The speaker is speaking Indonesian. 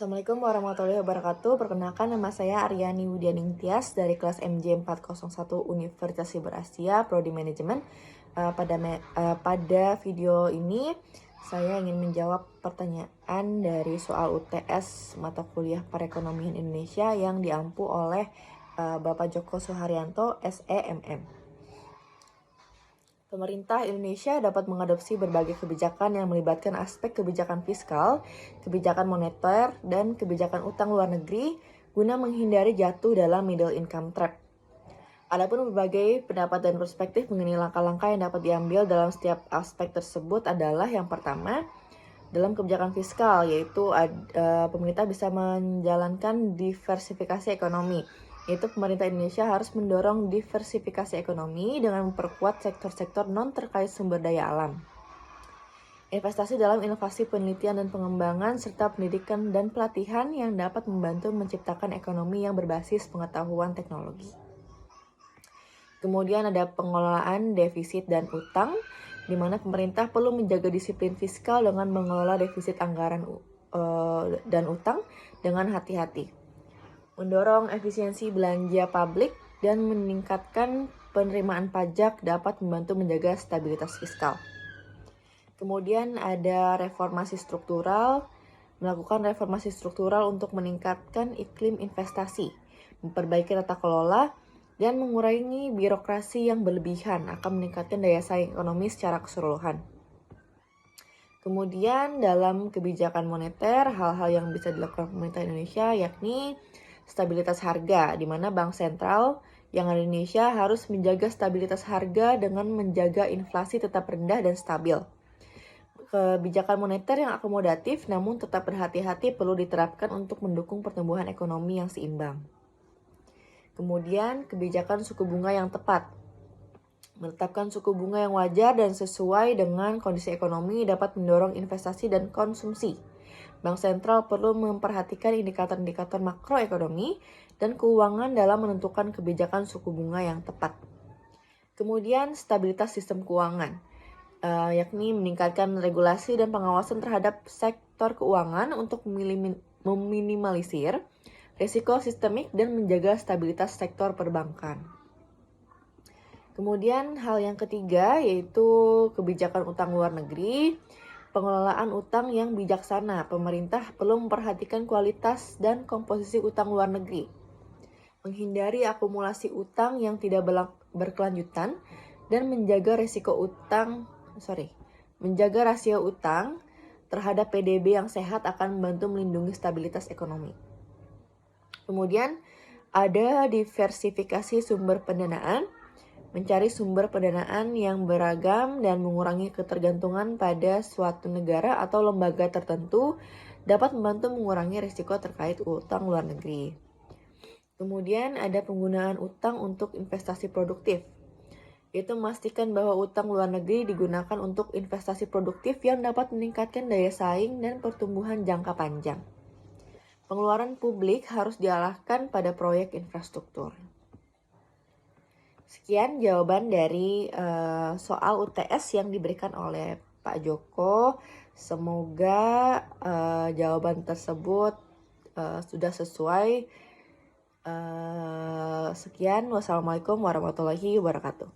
Assalamualaikum warahmatullahi wabarakatuh. Perkenalkan, nama saya Aryani Widianing Tias dari kelas MJ 401 Universitas Siber Asia, Prodi Manajemen. Pada video ini saya ingin menjawab pertanyaan dari soal UTS mata kuliah Perekonomian Indonesia yang diampu oleh Bapak Joko Suharyanto, SEMM. Pemerintah Indonesia dapat mengadopsi berbagai kebijakan yang melibatkan aspek kebijakan fiskal, kebijakan moneter, dan kebijakan utang luar negeri guna menghindari jatuh dalam middle income trap. Adapun berbagai pendapat dan perspektif mengenai langkah-langkah yang dapat diambil dalam setiap aspek tersebut adalah yang pertama, dalam kebijakan fiskal, yaitu pemerintah bisa menjalankan diversifikasi ekonomi. Yaitu pemerintah Indonesia harus mendorong diversifikasi ekonomi dengan memperkuat sektor-sektor non terkait sumber daya alam. Investasi dalam inovasi penelitian dan pengembangan serta pendidikan dan pelatihan yang dapat membantu menciptakan ekonomi yang berbasis pengetahuan teknologi. Kemudian ada pengelolaan defisit dan utang, di mana pemerintah perlu menjaga disiplin fiskal dengan mengelola defisit anggaran dan utang dengan hati-hati. Mendorong efisiensi belanja publik dan meningkatkan penerimaan pajak dapat membantu menjaga stabilitas fiskal. Kemudian ada reformasi struktural, melakukan reformasi struktural untuk meningkatkan iklim investasi, memperbaiki tata kelola, dan mengurangi birokrasi yang berlebihan akan meningkatkan daya saing ekonomi secara keseluruhan. Kemudian dalam kebijakan moneter, hal-hal yang bisa dilakukan pemerintah Indonesia yakni stabilitas harga, di mana Bank Sentral yang ada di Indonesia harus menjaga stabilitas harga dengan menjaga inflasi tetap rendah dan stabil. Kebijakan moneter yang akomodatif namun tetap berhati-hati perlu diterapkan untuk mendukung pertumbuhan ekonomi yang seimbang. Kemudian kebijakan suku bunga yang tepat. Menetapkan suku bunga yang wajar dan sesuai dengan kondisi ekonomi dapat mendorong investasi dan konsumsi. Bank Sentral perlu memperhatikan indikator-indikator makroekonomi dan keuangan dalam menentukan kebijakan suku bunga yang tepat. Kemudian stabilitas sistem keuangan, yakni meningkatkan regulasi dan pengawasan terhadap sektor keuangan untuk meminimalisir risiko sistemik dan menjaga stabilitas sektor perbankan. Kemudian hal yang ketiga yaitu kebijakan utang luar negeri. Pengelolaan utang yang bijaksana, pemerintah perlu memperhatikan kualitas dan komposisi utang luar negeri. Menghindari akumulasi utang yang tidak berkelanjutan dan menjaga rasio utang terhadap PDB yang sehat akan membantu melindungi stabilitas ekonomi. Kemudian ada diversifikasi sumber pendanaan. Mencari sumber pendanaan yang beragam dan mengurangi ketergantungan pada suatu negara atau lembaga tertentu dapat membantu mengurangi risiko terkait utang luar negeri. Kemudian ada penggunaan utang untuk investasi produktif, yaitu memastikan bahwa utang luar negeri digunakan untuk investasi produktif yang dapat meningkatkan daya saing dan pertumbuhan jangka panjang. Pengeluaran publik harus diarahkan pada proyek infrastruktur. Sekian jawaban dari soal UTS yang diberikan oleh Pak Joko. Semoga jawaban tersebut sudah sesuai. Sekian, wassalamualaikum warahmatullahi wabarakatuh.